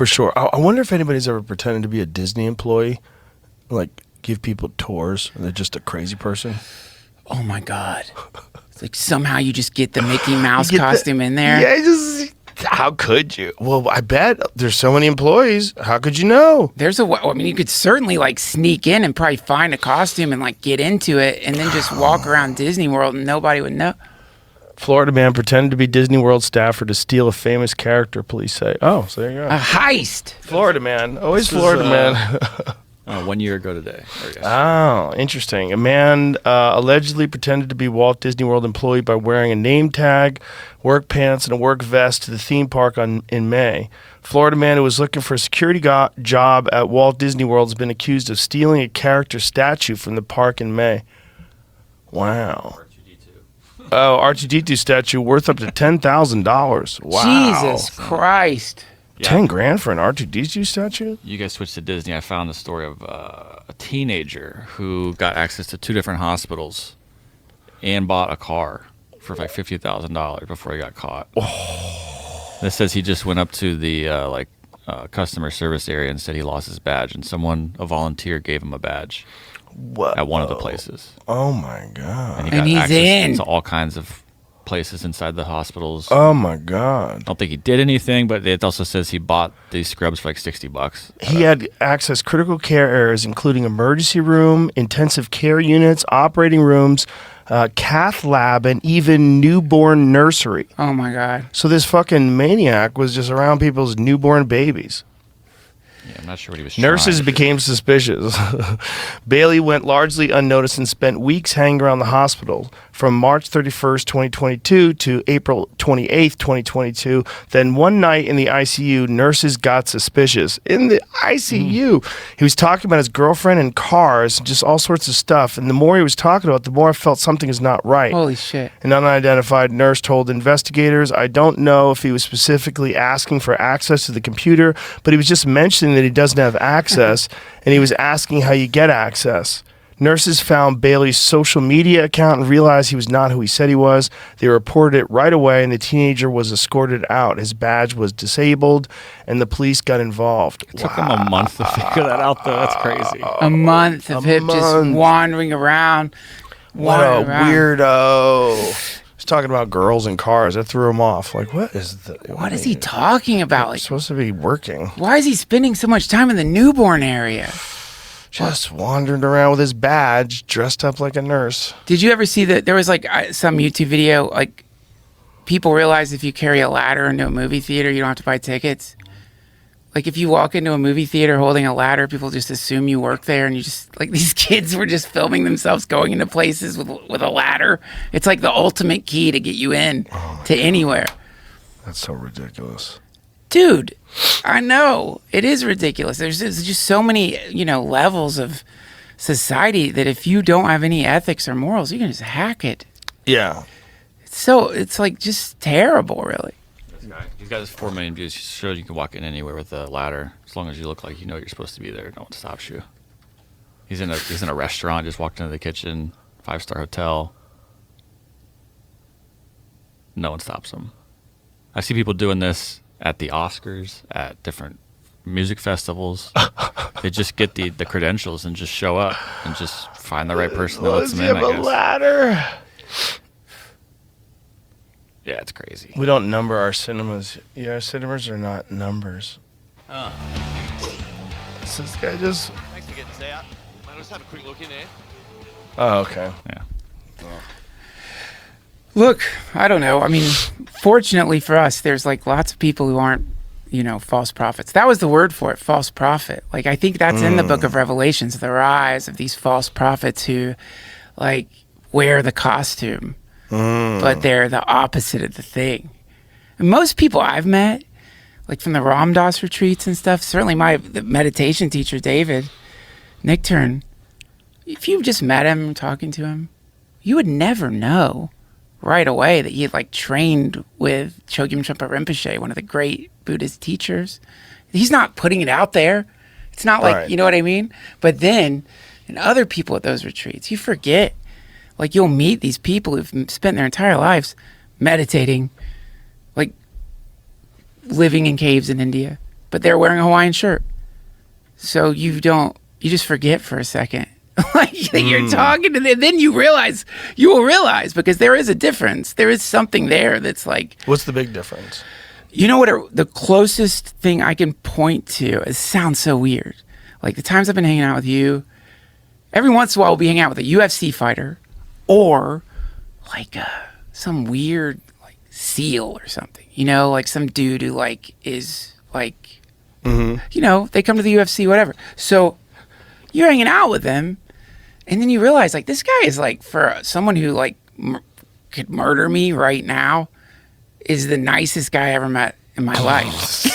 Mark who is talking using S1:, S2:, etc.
S1: For sure. I wonder if anybody's ever pretended to be a Disney employee, like give people tours, and they're just a crazy person.
S2: Oh my God! It's like somehow you just get the Mickey Mouse costume in there.
S1: Yeah, how could you? Well, I bet there's so many employees. How could you know?
S2: I mean, you could certainly like sneak in and probably find a costume and like get into it, and then just walk around Disney World and nobody would know.
S1: Florida man pretended to be Disney World staffer to steal a famous character, police say. Oh, so there you go.
S2: A heist.
S1: Florida man. Always Florida man.
S3: 1 year ago today.
S1: Oh, interesting. A man allegedly pretended to be Walt Disney World employee by wearing a name tag, work pants, and a work vest to the theme park in May. Florida man who was looking for a security job at Walt Disney World has been accused of stealing a character statue from the park in May. Wow. Oh, R2D2 statue worth up to $10,000. Wow.
S2: Jesus Christ.
S3: Yeah.
S1: 10 grand for an R2D2 statue?
S3: You guys switched to Disney. I found the story of a teenager who got access to 2 different hospitals and bought a car for like $50,000 before he got caught. Oh. This says he just went up to the customer service area and said he lost his badge, and a volunteer, gave him a badge.
S1: What?
S3: At one of the places.
S1: Oh my God.
S3: And he got
S2: he's
S3: access to all kinds of places inside the hospitals.
S1: Oh my God.
S3: I don't think he did anything, but it also says he bought these scrubs for like $60.
S1: He had access critical care areas, including emergency room, intensive care units, operating rooms, cath lab, and even newborn nursery.
S2: Oh my God.
S1: So this fucking maniac was just around people's newborn babies.
S3: Yeah, I'm not sure what he was
S1: Nurses
S3: trying.
S1: became suspicious. Bailey went largely unnoticed and spent weeks hanging around the hospital from March 31st, 2022 to April 28th, 2022. Then one night in the ICU, nurses got suspicious. In the ICU. He was talking about his girlfriend and cars, just all sorts of stuff. And the more he was talking about it, the more I felt something is not right.
S2: Holy shit.
S1: An unidentified nurse told investigators, I don't know if he was specifically asking for access to the computer, but he was just mentioning that he doesn't have access, and he was asking how you get access. Nurses found Bailey's social media account and realized he was not who he said he was. They reported it right away, and the teenager was escorted out. His badge was disabled, and the police got involved.
S3: It took him a month to figure that out, though. That's crazy.
S2: A month of him just wandering around.
S1: What a weirdo. He's talking about girls and cars. That threw him off. Like, what is
S2: he talking about? Like,
S1: supposed to be working.
S2: Why is he spending so much time in the newborn area?
S1: Just wandering around with his badge, dressed up like a nurse.
S2: Did you ever see that there was like some YouTube video, like people realize if you carry a ladder into a movie theater, you don't have to buy tickets? Like if you walk into a movie theater holding a ladder, people just assume you work there, and you just, like, these kids were just filming themselves going into places with a ladder. It's like the ultimate key to get you in to anywhere.
S1: That's so ridiculous.
S2: Dude, I know. It is ridiculous. There's just so many, levels of society that if you don't have any ethics or morals, you can just hack it.
S1: Yeah.
S2: It's like just terrible, really.
S3: He's got his 4 million views. He showed you can walk in anywhere with a ladder as long as you look like you know you're supposed to be there. No one stops you. He's in a restaurant. Just walked into the kitchen, 5-star hotel. No one stops him. I see people doing this at the Oscars, at different music festivals. They just get the credentials and just show up and just find the right person that lets them in, I guess.
S1: A ladder.
S3: Yeah, it's crazy.
S1: We don't number our cinemas. Yeah, our cinemas are not numbers.
S4: Oh.
S1: So this guy just...
S4: Thanks for getting us out. Mate, let's have a quick look in there.
S1: Oh, okay.
S3: Yeah.
S2: Look, I don't know. I mean, fortunately for us, there's like lots of people who aren't, false prophets. That was the word for it, false prophet. Like, I think that's in the book of Revelations, the rise of these false prophets who, like, wear the costume, but they're the opposite of the thing. And most people I've met, like from the Ram Dass retreats and stuff, certainly the meditation teacher, David Nichtern, if you just met him, talking to him, you would never know right away that he had like trained with Chogyam Trungpa Rinpoche, one of the great Buddhist teachers. He's not putting it out there. It's not like,
S1: Right.
S2: You know what I mean? But then, and other people at those retreats, you forget. Like, you'll meet these people who've spent their entire lives meditating, like living in caves in India, but they're wearing a Hawaiian shirt. So you just forget for a second. Like you're talking to them, then you will realize because there is a difference. There is something there that's like.
S1: What's the big difference?
S2: You know what? The closest thing I can point to, it sounds so weird. Like the times I've been hanging out with you, every once in a while we'll be hanging out with a UFC fighter or like some weird like SEAL or something. You know, like some dude who like is like, you know, they come to the UFC, whatever. So you're hanging out with them. And then you realize, like, this guy is, like, for someone who, like, could murder me right now, is the nicest guy I ever met in my life.